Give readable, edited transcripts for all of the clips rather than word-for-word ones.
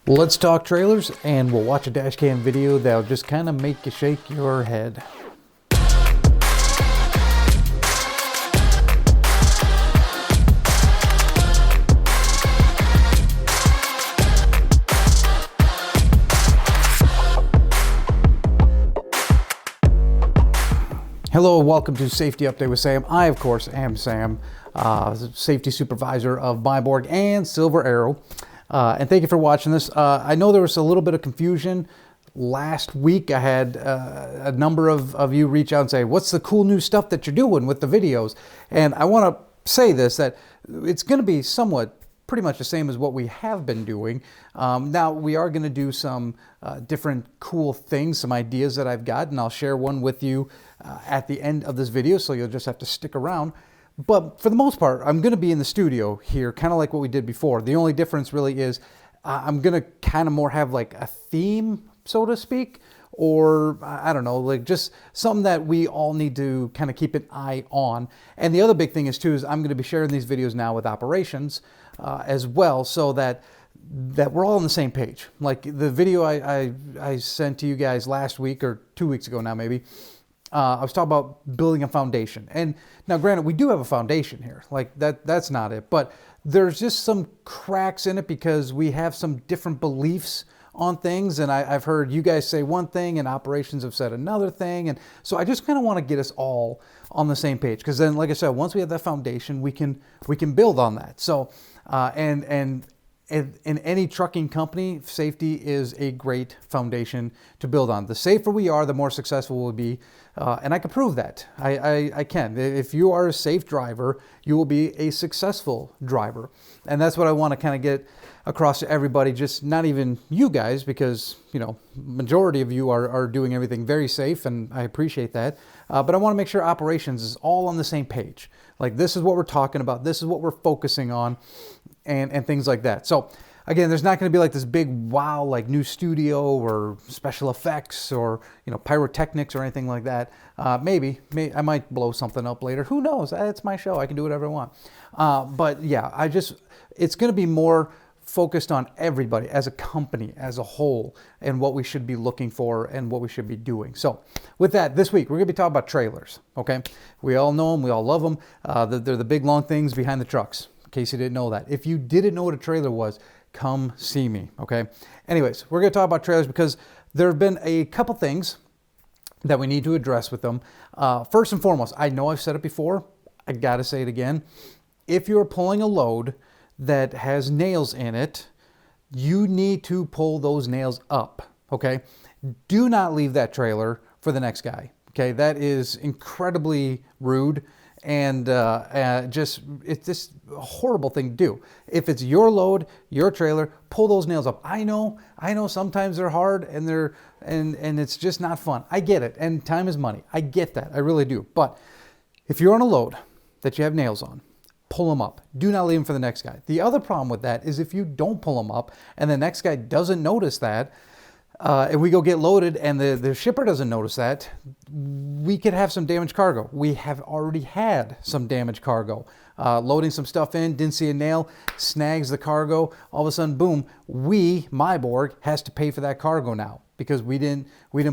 Let's talk trailers, and we'll watch a dash cam video that'll just kind of make you shake your head. Hello, welcome to Safety Update with Sam. I, of course, am Sam, safety supervisor of Meiborg and Silver Arrow. And thank you for watching this. I know there was a little bit of confusion. Last week, I had a number of you reach out and say, what's the cool new stuff that you're doing with the videos? And I want to say this, that it's going to be somewhat pretty much the same as what we have been doing. Now, we are going to do some different cool things, some ideas that I've got, and I'll share one with you at the end of this video, so you'll just have to stick around. But for the most part, I'm going to be in the studio here, kind of like what we did before. The only difference really is I'm going to kind of more have like a theme, so to speak, or I don't know, like just something that we all need to kind of keep an eye on. And the other big thing is I'm going to be sharing these videos now with operations as well, so that we're all on the same page. Like the video I sent to you guys last week or 2 weeks ago now maybe, I was talking about building a foundation. And now granted, we do have a foundation here, like that's not it, but there's just some cracks in it because we have some different beliefs on things. And I've heard you guys say one thing and operations have said another thing. And so I just kind of want to get us all on the same page. Because then, like I said, once we have that foundation, we can build on that. So, and in any trucking company, safety is a great foundation to build on. The safer we are, the more successful we'll be. And I can prove that. I can. If you are a safe driver, you will be a successful driver. And that's what I want to kind of get across to everybody, just not even you guys, because, you know, majority of you are doing everything very safe, and I appreciate that. But I want to make sure operations is all on the same page. Like, this is what we're talking about. This is what we're focusing on, and things like that. So again, there's not going to be like this big wow, like new studio or special effects or, you know, pyrotechnics or anything like that. Maybe I might blow something up later. Who knows? It's my show. I can do whatever I want. But yeah, it's going to be more focused on everybody as a company as a whole and what we should be looking for and what we should be doing. So with that, this week, we're going to be talking about trailers. Okay. We all know them. We all love them. They're the big long things behind the trucks, in case you didn't know that. If you didn't know what a trailer was, come see me. Okay. Anyways, we're going to talk about trailers because there have been a couple things that we need to address with them. First and foremost, I know I've said it before. I got to say it again. If you're pulling a load that has nails in it, you need to pull those nails up. Okay. Do not leave that trailer for the next guy. Okay. That is incredibly rude. And it's just a horrible thing to do. If it's your load, your trailer, pull those nails up. I know sometimes they're hard and and it's just not fun. I get it. And time is money. I get that. I really do. But if you're on a load that you have nails on, pull them up. Do not leave them for the next guy. The other problem with that is if you don't pull them up and the next guy doesn't notice that, and we go get loaded and the shipper doesn't notice that, we could have some damaged cargo. We have already had some damaged cargo. Loading some stuff in, didn't see a nail, snags the cargo. All of a sudden, boom, Meiborg, has to pay for that cargo now because we didn't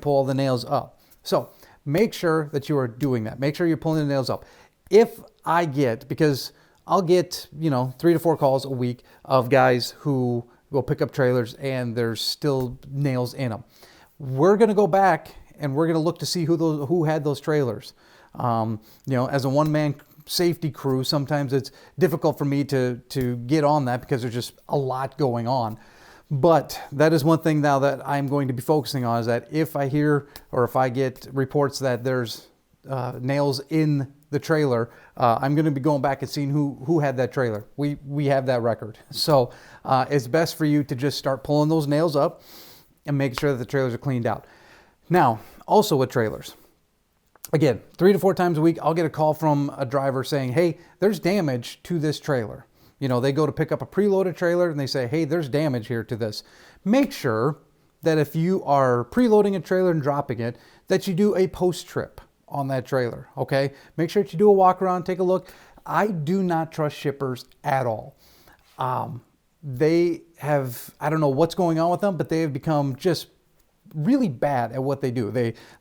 pull all the nails up. So make sure that you are doing that. Make sure you're pulling the nails up. Because I'll get, 3 to 4 calls a week of guys who will pick up trailers and there's still nails in them. We're going to go back and we're going to look to see who had those trailers. As a one-man safety crew, sometimes it's difficult for me to get on that because there's just a lot going on. But that is one thing now that I'm going to be focusing on, is that if I hear or if I get reports that there's nails in the trailer, I'm going to be going back and seeing who had that trailer. We have that record. So it's best for you to just start pulling those nails up and make sure that the trailers are cleaned out. Now, also with trailers, again, 3 to 4 times a week, I'll get a call from a driver saying, hey, there's damage to this trailer. They go to pick up a preloaded trailer and they say, hey, there's damage here to this. Make sure that if you are preloading a trailer and dropping it, that you do a post trip on that trailer. Okay. Make sure that you do a walk around, take a look. I do not trust shippers at all. they have, I don't know what's going on with them, but they have become just really bad at what they do.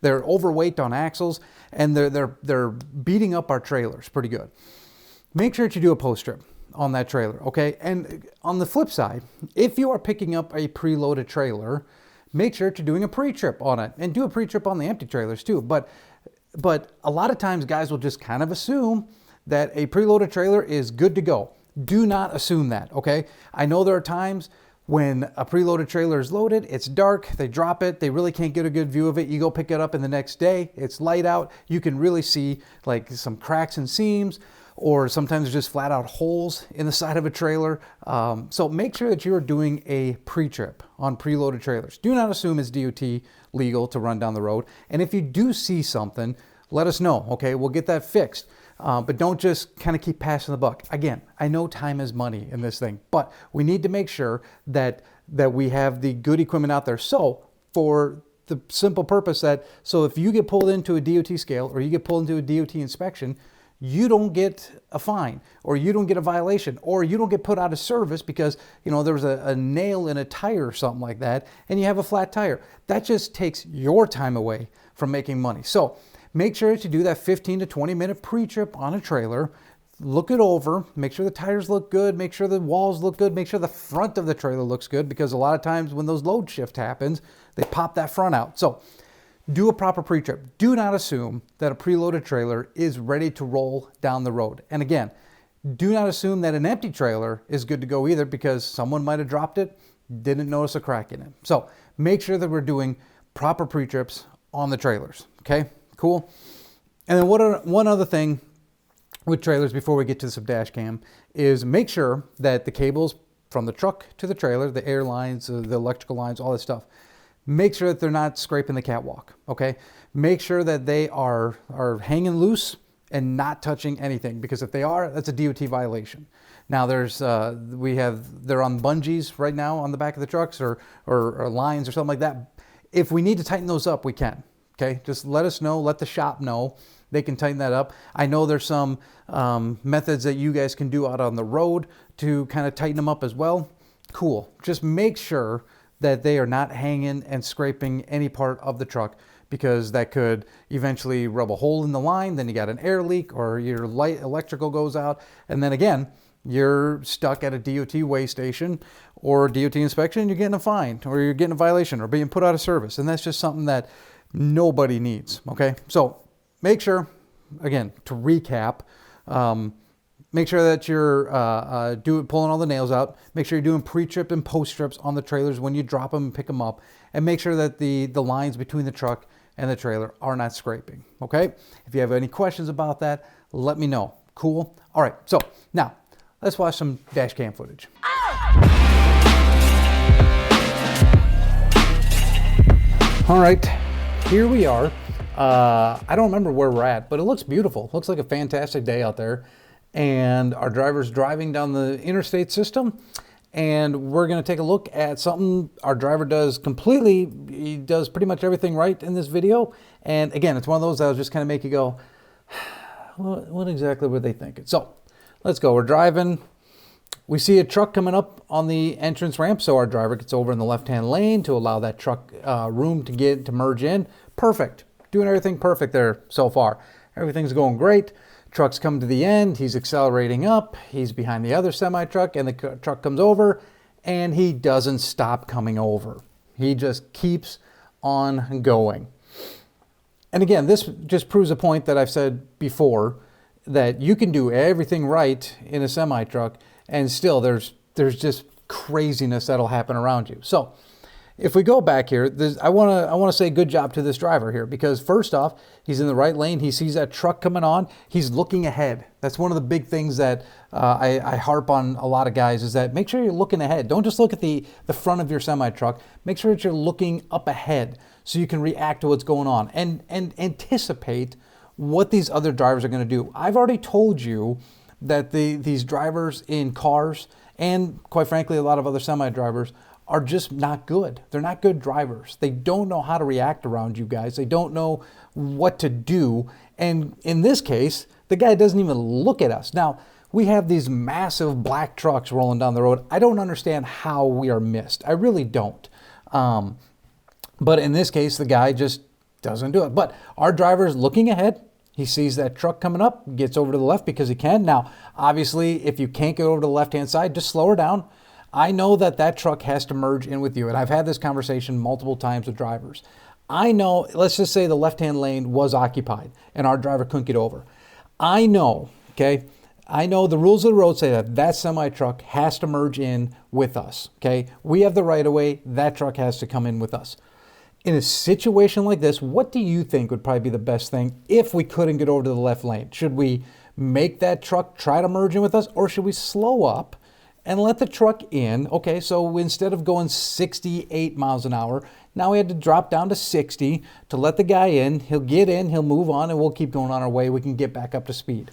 They're overweight on axles, and they're beating up our trailers pretty good. Make sure that you do a post trip on that trailer, okay? And on the flip side, if you are picking up a preloaded trailer, make sure that you're doing a pre-trip on it, and do a pre-trip on the empty trailers too. But a lot of times guys will just kind of assume that a preloaded trailer is good to go. Do not assume that, okay? I know there are times when a preloaded trailer is loaded, it's dark, they drop it, they really can't get a good view of it. You go pick it up in the next day, it's light out, you can really see like some cracks and seams, or sometimes just flat out holes in the side of a trailer. So make sure that you are doing a pre-trip on preloaded trailers. Do not assume it's DOT legal to run down the road. And if you do see something, let us know, okay? We'll get that fixed. But don't just kind of keep passing the buck. Again, I know time is money in this thing, but we need to make sure that we have the good equipment out there. So for the simple purpose that, so if you get pulled into a DOT scale or you get pulled into a DOT inspection, you don't get a fine, or you don't get a violation, or you don't get put out of service because, you know, there was a nail in a tire or something like that, and you have a flat tire. That just takes your time away from making money. So make sure to do that 15 to 20 minute pre-trip on a trailer. Look it over, make sure the tires look good, make sure the walls look good, make sure the front of the trailer looks good, because a lot of times when those load shift happens, they pop that front out. So do a proper pre-trip. Do not assume that a preloaded trailer is ready to roll down the road. And again, do not assume that an empty trailer is good to go either, because someone might have dropped it, didn't notice a crack in it. So make sure that we're doing proper pre-trips on the trailers, okay? Cool. And then one other thing with trailers before we get to some dash cam is make sure that the cables from the truck to the trailer, the air lines, the electrical lines, all this stuff, make sure that they're not scraping the catwalk, okay? Make sure that they are hanging loose and not touching anything, because if they are, that's a DOT violation. Now they're on bungees right now on the back of the trucks, or lines or something like that. If we need to tighten those up, we can, okay? Just let us know, let the shop know. They can tighten that up. I know there's some methods that you guys can do out on the road to kind of tighten them up as well. Cool. Just make sure that they are not hanging and scraping any part of the truck, because that could eventually rub a hole in the line. Then you got an air leak, or your light electrical goes out. And then again, you're stuck at a DOT weigh station or DOT inspection, you're getting a fine, or you're getting a violation, or being put out of service. And that's just something that nobody needs, okay? So make sure, again, to recap, make sure that you're pulling all the nails out. Make sure you're doing pre-trip and post-trips on the trailers when you drop them and pick them up. And make sure that the lines between the truck and the trailer are not scraping, okay? If you have any questions about that, let me know. Cool? All right, so now let's watch some dash cam footage. All right, here we are. I don't remember where we're at, but it looks beautiful. Looks like a fantastic day out there. And our driver's driving down the interstate system, and we're going to take a look at something our driver does completely. He does pretty much everything right in this video. And again, it's one of those that will just kind of make you go, what exactly were they thinking? So let's go. We're driving. We see a truck coming up on the entrance ramp, so our driver gets over in the left-hand lane to allow that truck room to merge in. Perfect. Doing everything perfect there so far. Everything's going great. Truck's come to the end. He's accelerating up. He's behind the other semi-truck, and the truck comes over, and he doesn't stop coming over. He just keeps on going. And again, this just proves a point that I've said before, that you can do everything right in a semi-truck, and still there's just craziness that'll happen around you. So if we go back here, I want to say good job to this driver here, because first off, he's in the right lane. He sees that truck coming on. He's looking ahead. That's one of the big things that I harp on a lot of guys, is that make sure you're looking ahead. Don't just look at the front of your semi-truck. Make sure that you're looking up ahead so you can react to what's going on and anticipate what these other drivers are going to do. I've already told you that these drivers in cars, and quite frankly, a lot of other semi-drivers, are just not good. They're not good drivers. They don't know how to react around you guys. They don't know what to do. And in this case, the guy doesn't even look at us. Now, we have these massive black trucks rolling down the road. I don't understand how we are missed. I really don't. But in this case, the guy just doesn't do it. But our driver is looking ahead. He sees that truck coming up, gets over to the left because he can. Now, obviously, if you can't get over to the left-hand side, just slow her down. I know that that truck has to merge in with you, and I've had this conversation multiple times with drivers. I know, let's just say the left-hand lane was occupied, and our driver couldn't get over. I know, okay, I know the rules of the road say that that semi-truck has to merge in with us, okay? We have the right-of-way, that truck has to come in with us. In a situation like this, what do you think would probably be the best thing if we couldn't get over to the left lane? Should we make that truck try to merge in with us, or should we slow up and let the truck in? Okay, so instead of going 68 miles an hour, now we had to drop down to 60 to let the guy in. He'll get in, he'll move on, and we'll keep going on our way. We can get back up to speed.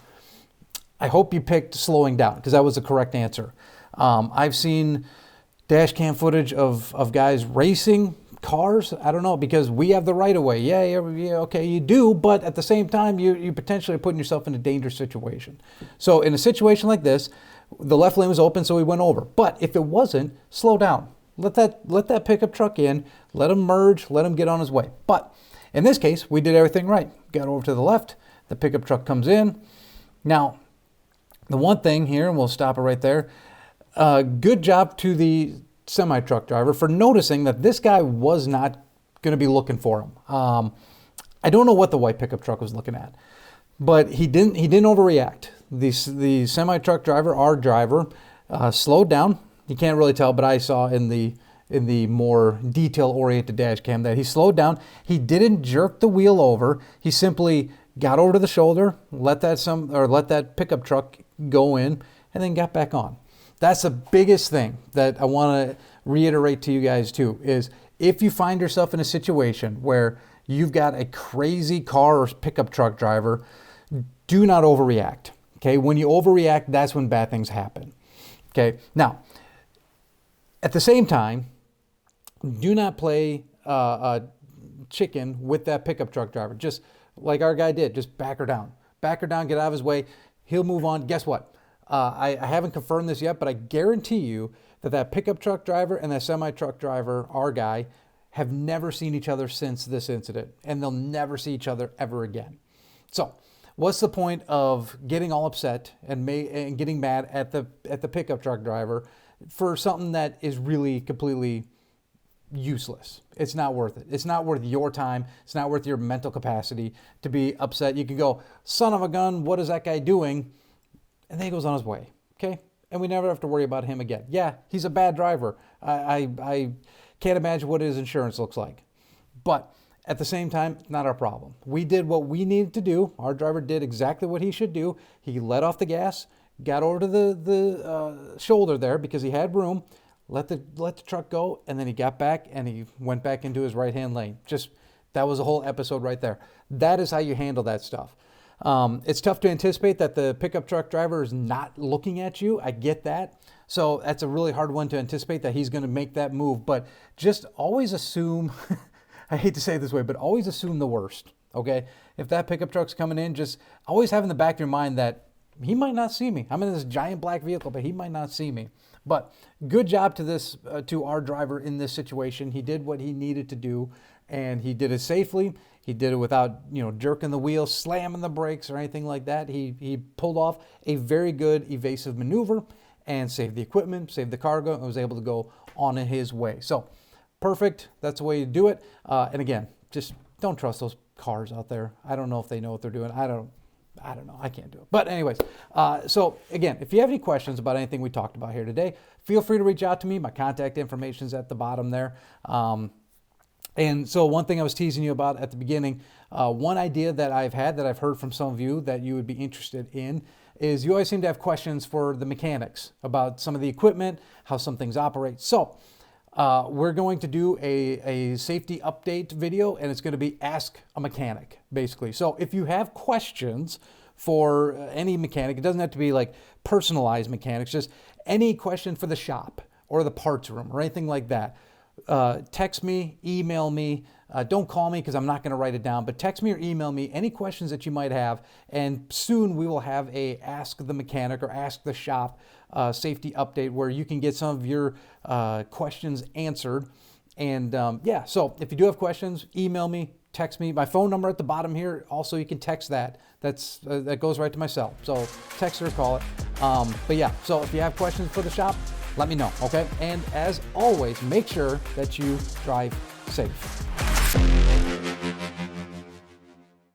I hope you picked slowing down, because that was the correct answer. I've seen dash cam footage of guys racing cars. I don't know, because we have the right of way. Yeah, okay, you do, but at the same time, you potentially are putting yourself in a dangerous situation. So in a situation like this, the left lane was open, so we went over. But if it wasn't, slow down. Let that pickup truck in. Let him merge. Let him get on his way. But in this case, we did everything right. Got over to the left. The pickup truck comes in. Now, the one thing here, and we'll stop it right there. Good job to the semi-truck driver for noticing that this guy was not going to be looking for him. I don't know what the white pickup truck was looking at, but he didn't overreact. The semi-truck driver, our driver, slowed down. You can't really tell, but I saw in the more detail-oriented dash cam that he slowed down. He didn't jerk the wheel over. He simply got over to the shoulder, let that pickup truck go in, and then got back on. That's the biggest thing that I want to reiterate to you guys too, is if you find yourself in a situation where you've got a crazy car or pickup truck driver, do not overreact. Okay, when you overreact, that's when bad things happen. Okay, now, at the same time, do not play chicken with that pickup truck driver. Just like our guy did, just back her down. Back her down, get out of his way. He'll move on. Guess what? I haven't confirmed this yet, but I guarantee you that pickup truck driver and that semi-truck driver, our guy, have never seen each other since this incident, and they'll never see each other ever again. So what's the point of getting all upset and getting mad at the pickup truck driver for something that is really completely useless? It's not worth it. It's not worth your time. It's not worth your mental capacity to be upset. You can go, son of a gun, what is that guy doing? And then he goes on his way, okay? And we never have to worry about him again. Yeah, he's a bad driver. I can't imagine what his insurance looks like. But at the same time, not our problem. We did what we needed to do. Our driver did exactly what he should do. He let off the gas, got over to the shoulder there because he had room, let the truck go, and then he got back and he went back into his right-hand lane. That was a whole episode right there. That is how you handle that stuff. It's tough to anticipate that the pickup truck driver is not looking at you. I get that. So that's a really hard one to anticipate that he's going to make that move. But just always assume, I hate to say it this way, but always assume the worst, okay? If that pickup truck's coming in, just always have in the back of your mind that he might not see me. I'm in this giant black vehicle, but he might not see me. But good job to our driver in this situation. He did what he needed to do, and he did it safely. He did it without, jerking the wheel, slamming the brakes, or anything like that. He pulled off a very good evasive maneuver and saved the equipment, saved the cargo, and was able to go on his way. So, perfect. That's the way you do it. And again, just don't trust those cars out there. I don't know if they know what they're doing. I don't know. I can't do it. But anyways, so again, if you have any questions about anything we talked about here today, feel free to reach out to me. My contact information is at the bottom there. And so one thing I was teasing you about at the beginning, one idea that I've heard from some of you that you would be interested in, is you always seem to have questions for the mechanics about some of the equipment, how some things operate. So we're going to do a safety update video, and it's going to be Ask a Mechanic, basically. So if you have questions for any mechanic, it doesn't have to be like personalized mechanics, just any question for the shop or the parts room or anything like that, text me, email me. Don't call me because I'm not going to write it down, but text me or email me any questions that you might have. And soon we will have a Ask the Mechanic or Ask the Shop safety update where you can get some of your questions answered. And yeah, so if you do have questions, email me, text me. My phone number at the bottom here, also you can text that. That goes right to my cell. So text or call it. But yeah, so if you have questions for the shop, let me know, okay? And as always, make sure that you drive safe.